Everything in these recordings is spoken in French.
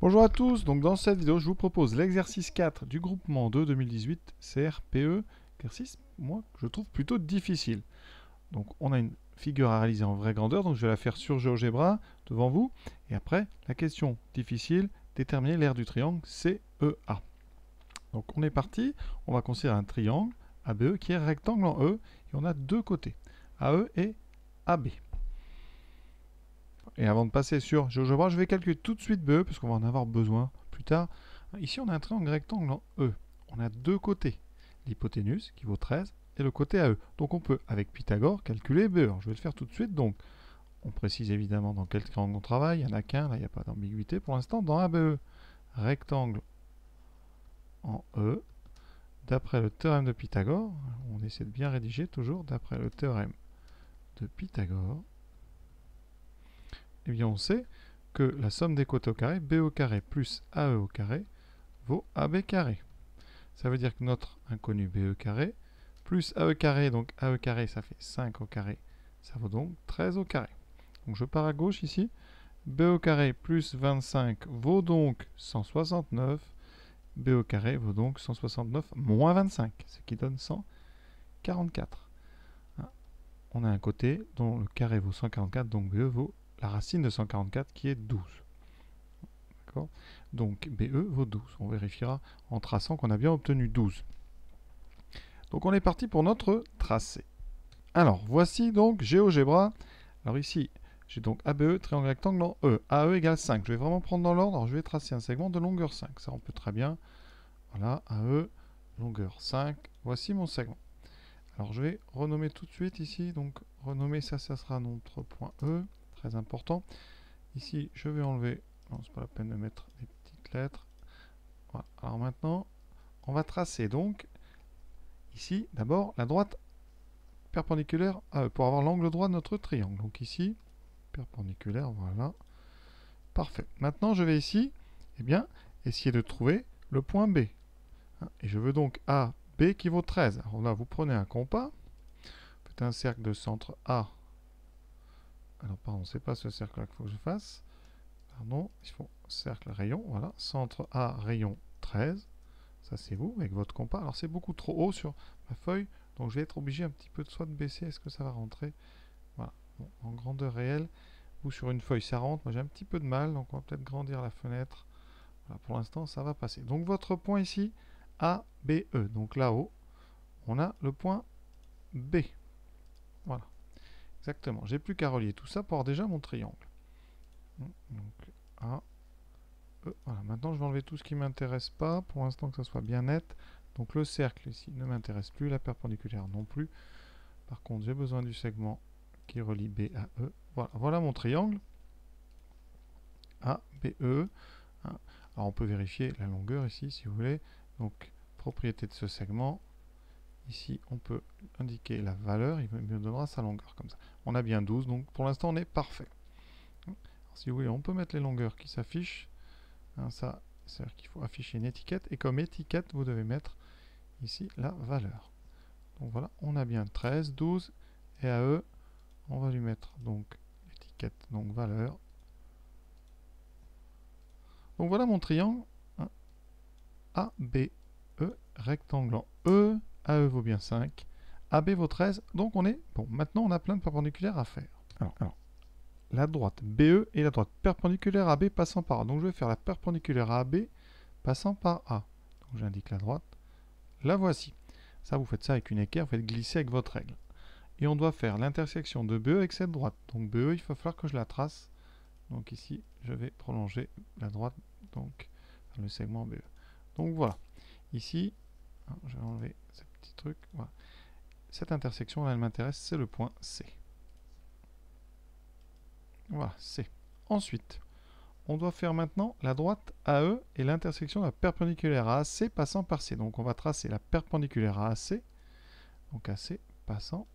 Bonjour à tous, donc dans cette vidéo je vous propose l'exercice 4 du groupement 2 2018 CRPE, exercice moi je trouve plutôt difficile. Donc on a une figure à réaliser en vraie grandeur, donc je vais la faire sur GeoGebra devant vous, et après la question difficile, déterminer l'aire du triangle CEA. Donc on est parti, on va considérer un triangle ABE qui est rectangle en E, et on a deux côtés, AE et AB. Et avant de passer sur GeoGebra, je vais calculer tout de suite BE, parce qu'on va en avoir besoin plus tard. Ici, on a un triangle rectangle en E. On a deux côtés. L'hypoténuse, qui vaut 13, et le côté AE. Donc on peut, avec Pythagore, calculer BE. Alors, je vais le faire tout de suite. Donc, on précise évidemment dans quel triangle on travaille. Il n'y en a qu'un, là, il n'y a pas d'ambiguïté pour l'instant. Dans ABE, rectangle en E, d'après le théorème de Pythagore, on essaie de bien rédiger toujours, d'après le théorème de Pythagore, eh bien on sait que la somme des côtés au carré, B au carré plus AE au carré, vaut AB carré. Ça veut dire que notre inconnu BE carré plus AE carré, donc AE carré ça fait 5 au carré, ça vaut donc 13 au carré. Donc je pars à gauche ici, B au carré plus 25 vaut donc 169, B au carré vaut donc 169 moins 25, ce qui donne 144. On a un côté dont le carré vaut 144, donc BE vaut la racine de 144 qui est 12. Donc BE vaut 12. On vérifiera en traçant qu'on a bien obtenu 12. Donc on est parti pour notre tracé. Alors voici donc GeoGebra. Alors ici, j'ai donc ABE, triangle rectangle en E. AE égale 5. Je vais vraiment prendre dans l'ordre. Alors je vais tracer un segment de longueur 5. Ça on peut très bien. Voilà, AE, longueur 5. Voici mon segment. Alors je vais renommer tout de suite ici. Donc renommer ça, ça sera notre point E. Très important. Ici, je vais enlever. Non, c'est pas la peine de mettre des petites lettres. Voilà. Alors maintenant, on va tracer donc ici d'abord la droite perpendiculaire à E pour avoir l'angle droit de notre triangle. Donc ici, perpendiculaire, voilà. Parfait. Maintenant, je vais ici, eh bien, essayer de trouver le point B. Et je veux donc A, B qui vaut 13. Alors là, vous prenez un compas, vous faites un cercle de centre A. Alors pardon, c'est pas ce cercle-là qu'il faut que je fasse. Pardon, il faut cercle rayon, voilà. Centre A, rayon 13. Ça c'est vous avec votre compas. Alors c'est beaucoup trop haut sur ma feuille, donc je vais être obligé un petit peu de soit de baisser. Est-ce que ça va rentrer? Voilà. Bon, en grandeur réelle, vous sur une feuille ça rentre. Moi j'ai un petit peu de mal, donc on va peut-être grandir la fenêtre. Voilà, pour l'instant ça va passer. Donc votre point ici, A, B, E. Donc là-haut, on a le point B. Voilà. Exactement. J'ai plus qu'à relier tout ça pour avoir déjà mon triangle. Donc A, voilà, maintenant je vais enlever tout ce qui ne m'intéresse pas, pour l'instant que ça soit bien net. Donc le cercle ici ne m'intéresse plus, la perpendiculaire non plus. Par contre, j'ai besoin du segment qui relie B à E. Voilà, voilà mon triangle. A, B, E. Alors on peut vérifier la longueur ici si vous voulez. Donc propriété de ce segment. Ici on peut indiquer la valeur, il me donnera sa longueur comme ça. On a bien 12, donc pour l'instant on est parfait. Alors, si vous voulez, on peut mettre les longueurs qui s'affichent. Ça, c'est-à-dire qu'il faut afficher une étiquette, et comme étiquette, vous devez mettre ici la valeur. Donc voilà, on a bien 13, 12, et à E, on va lui mettre donc l'étiquette, donc valeur. Donc voilà mon triangle, hein, A, B, E, rectangle en E, AE vaut bien 5, AB vaut 13, donc on est, bon, maintenant on a plein de perpendiculaires à faire. Alors la droite BE et la droite perpendiculaire à B passant par A. Donc je vais faire la perpendiculaire à AB passant par A. Donc j'indique la droite. La voici. Ça, vous faites ça avec une équerre, vous faites glisser avec votre règle. Et on doit faire l'intersection de BE avec cette droite. Donc BE, il va falloir que je la trace. Donc ici, je vais prolonger la droite, donc le segment BE. Donc voilà. Ici, je vais enlever ce petit truc. Voilà. Cette intersection, là, elle m'intéresse, c'est le point C. Voilà, C. Ensuite, on doit faire maintenant la droite AE et l'intersection de la perpendiculaire à AC passant par C. Donc on va tracer la perpendiculaire à AC. Donc AC passant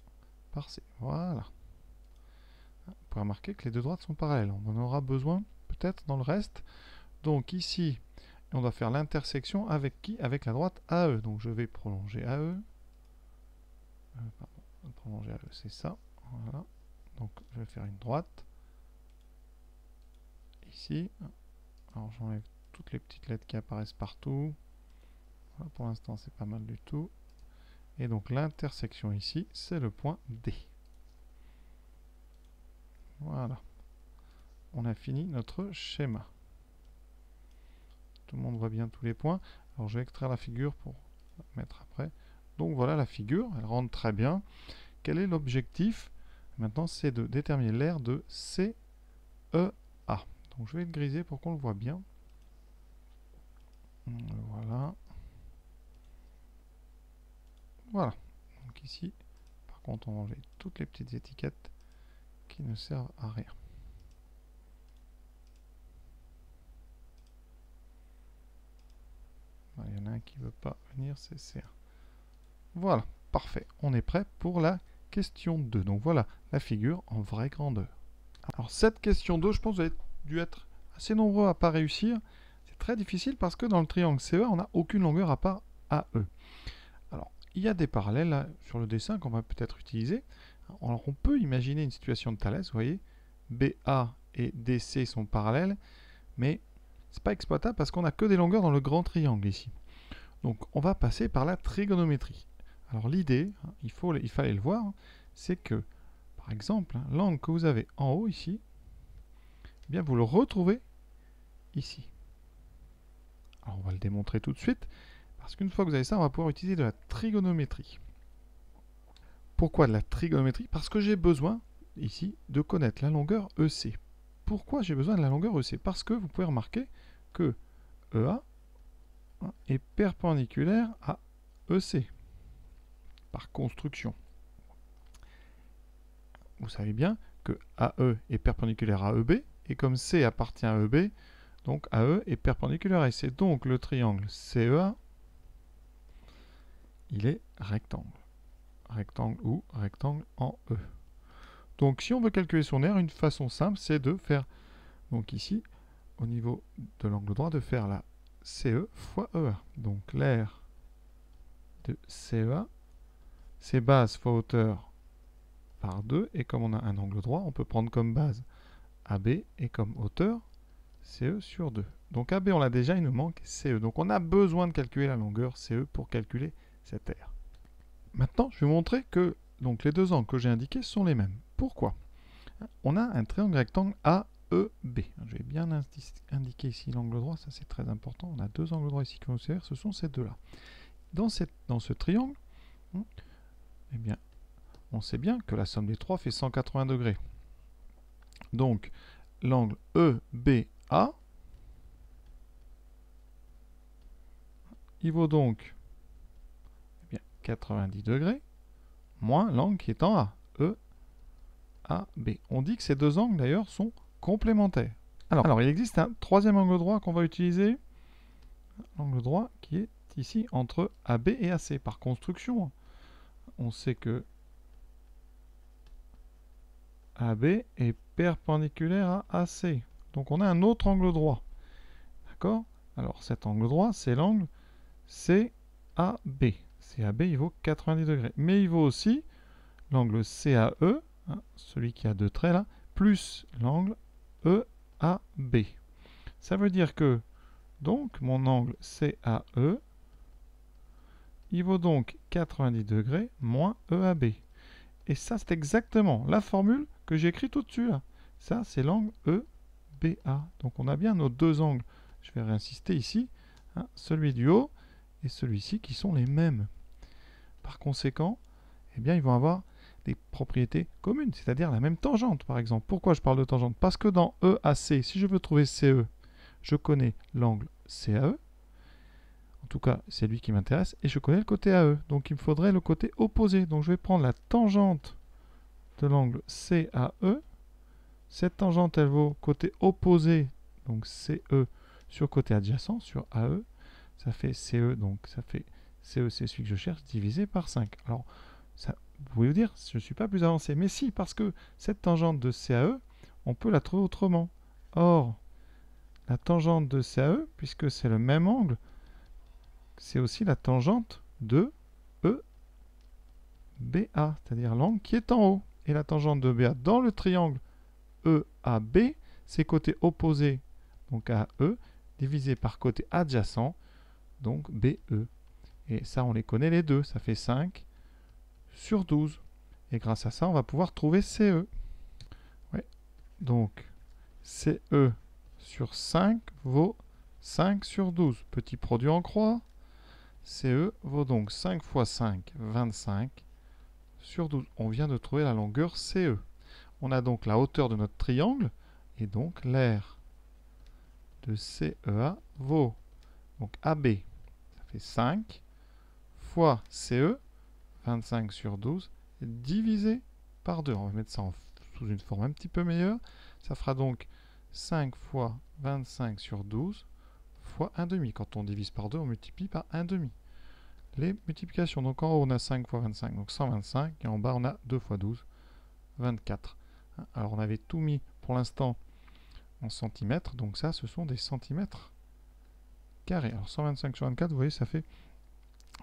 par C. Voilà. Vous pouvez remarquer que les deux droites sont parallèles. On en aura besoin peut-être dans le reste. Donc ici, on doit faire l'intersection avec qui? Avec la droite AE. Donc je vais prolonger AE. Pardon, prolonger AE, c'est ça. Voilà. Donc je vais faire une droite. Ici. Alors j'enlève toutes les petites lettres qui apparaissent partout. Voilà, pour l'instant, c'est pas mal du tout. Et donc l'intersection ici, c'est le point D. Voilà. On a fini notre schéma. Tout le monde voit bien tous les points. Alors je vais extraire la figure pour la mettre après. Donc voilà la figure, elle rentre très bien. Quel est l'objectif? Maintenant, c'est de déterminer l'aire de CEA. Donc je vais le griser pour qu'on le voit bien. Voilà. Voilà. Donc ici, par contre, on va enlever toutes les petites étiquettes qui ne servent à rien. Il y en a un qui ne veut pas venir, c'est C1. Voilà, parfait. On est prêt pour la question 2. Donc voilà la figure en vraie grandeur. Alors cette question 2, je pense que vous avez dû être assez nombreux à ne pas réussir. C'est très difficile parce que dans le triangle CEA, on n'a aucune longueur à part AE. Alors, il y a des parallèles là, sur le dessin qu'on va peut-être utiliser. Alors on peut imaginer une situation de Thalès, vous voyez, BA et DC sont parallèles, mais c'est pas exploitable parce qu'on n'a que des longueurs dans le grand triangle ici. Donc on va passer par la trigonométrie. Alors l'idée, il fallait le voir, c'est que, par exemple, l'angle que vous avez en haut ici, eh bien vous le retrouvez ici. Alors on va le démontrer tout de suite, parce qu'une fois que vous avez ça, on va pouvoir utiliser de la trigonométrie. Pourquoi de la trigonométrie? Parce que j'ai besoin, ici, de connaître la longueur EC. Pourquoi j'ai besoin de la longueur EC? Parce que vous pouvez remarquer que EA est perpendiculaire à EC, par construction. Vous savez bien que AE est perpendiculaire à EB, et comme C appartient à EB, donc AE est perpendiculaire à EC. Donc le triangle CEA, il est rectangle. Rectangle ou rectangle en E. Donc si on veut calculer son aire, une façon simple, c'est de faire, donc ici, au niveau de l'angle droit, de faire la CE fois EA. Donc l'aire de CEA, c'est base fois hauteur par 2, et comme on a un angle droit, on peut prendre comme base AB et comme hauteur CE sur 2. Donc AB, on l'a déjà, il nous manque CE. Donc on a besoin de calculer la longueur CE pour calculer cette aire. Maintenant, je vais vous montrer que donc, les deux angles que j'ai indiqués sont les mêmes. Pourquoi? On a un triangle rectangle AEB. Je vais bien indiquer ici l'angle droit, ça c'est très important. On a deux angles droits ici qui vont se faire, ce sont ces deux-là. Dans ce triangle, eh bien, on sait bien que la somme des trois fait 180 degrés. Donc, l'angle EBA, il vaut donc 90 degrés, moins l'angle qui est en A, EAB. On dit que ces deux angles, d'ailleurs, sont complémentaires. Alors, il existe un troisième angle droit qu'on va utiliser, l'angle droit qui est ici entre AB et AC. Par construction, on sait que AB est perpendiculaire à AC. Donc, on a un autre angle droit. D'accord? Alors, cet angle droit, c'est l'angle CAB. CAB, il vaut 90 degrés. Mais il vaut aussi l'angle CAE, celui qui a deux traits là, plus l'angle EAB. Ça veut dire que, donc, mon angle CAE, il vaut donc 90 degrés moins EAB. Et ça, c'est exactement la formule que j'ai écrite au-dessus là. Ça, c'est l'angle EBA. Donc, on a bien nos deux angles. Je vais réinsister ici, celui du haut et celui-ci qui sont les mêmes. Par conséquent, eh bien, ils vont avoir des propriétés communes, c'est-à-dire la même tangente, par exemple. Pourquoi je parle de tangente? Parce que dans EAC, si je veux trouver CE, je connais l'angle CAE. En tout cas, c'est lui qui m'intéresse. Et je connais le côté AE. Donc, il me faudrait le côté opposé. Donc, je vais prendre la tangente de l'angle CAE. Cette tangente, elle vaut côté opposé, donc CE, sur côté adjacent, sur AE. Ça fait CE, donc ça fait CE, c'est celui que je cherche, divisé par 5. Alors, ça, vous pouvez vous dire, je ne suis pas plus avancé. Mais si, parce que cette tangente de CAE, on peut la trouver autrement. Or, la tangente de CAE, puisque c'est le même angle, c'est aussi la tangente de EBA, c'est-à-dire l'angle qui est en haut. Et la tangente de BA dans le triangle EAB, c'est côté opposé, donc à E, divisé par côté adjacent, donc BE. Et ça, on les connaît les deux, ça fait 5 sur 12. Et grâce à ça, on va pouvoir trouver CE. Ouais. Donc, CE sur 5 vaut 5 sur 12. Petit produit en croix. CE vaut donc 5 fois 5, 25 sur 12. On vient de trouver la longueur CE. On a donc la hauteur de notre triangle. Et donc, l'aire de CEA vaut donc AB, ça fait 5, fois CE, 25 sur 12, divisé par 2. On va mettre ça sous une forme un petit peu meilleure. Ça fera donc 5 fois 25 sur 12 fois 1,5. Quand on divise par 2, on multiplie par 1,5. Les multiplications, donc en haut on a 5 fois 25, donc 125, et en bas on a 2 fois 12, 24. Alors on avait tout mis pour l'instant en centimètres, donc ça ce sont des centimètres carrés. Alors 125 sur 24, vous voyez, ça fait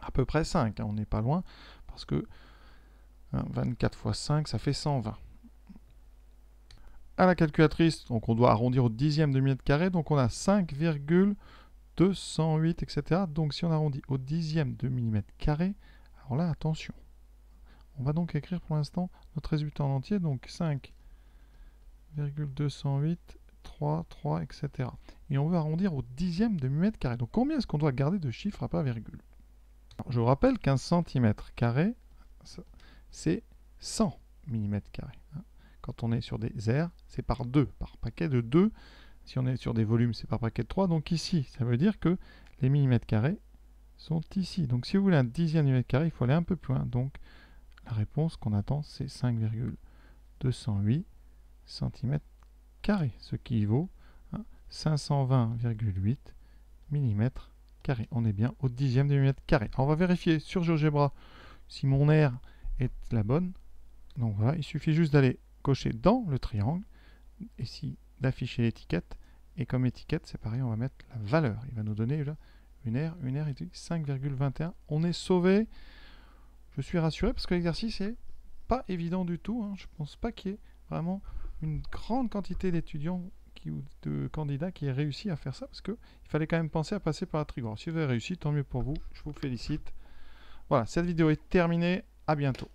à peu près 5, on n'est pas loin, parce que 24 fois 5, ça fait 120. À la calculatrice, donc on doit arrondir au dixième de millimètre carré, donc on a 5,208, etc. Donc si on arrondit au dixième de millimètre carré, alors là, attention. On va donc écrire pour l'instant notre résultat en entier, donc 5,208, 3, 3, etc. Et on veut arrondir au dixième de millimètre carré. Donc combien est-ce qu'on doit garder de chiffres à pas virgule? Alors, je vous rappelle qu'un centimètre carré, c'est 100 mm carrés. Quand on est sur des aires, c'est par 2, par paquet de 2. Si on est sur des volumes, c'est par paquet de 3. Donc ici, ça veut dire que les millimètres carrés sont ici. Donc si vous voulez un dixième de millimètre carré, il faut aller un peu plus loin. Donc la réponse qu'on attend, c'est 5,208 cm carrés, ce qui vaut 520,8 mm carrés. On est bien au dixième de millimètre carré. Alors on va vérifier sur GeoGebra si mon aire est la bonne. Donc voilà, il suffit juste d'aller cocher dans le triangle, ici d'afficher l'étiquette, et comme étiquette, c'est pareil, on va mettre la valeur. Il va nous donner là une aire est 5,21. On est sauvé. Je suis rassuré parce que l'exercice n'est pas évident du tout. Je ne pense pas qu'il y ait vraiment une grande quantité d'étudiants ou de candidats qui aient réussi à faire ça, parce qu'il fallait quand même penser à passer par la trigonométrie. Si vous avez réussi, tant mieux pour vous. Je vous félicite. Voilà, cette vidéo est terminée. À bientôt.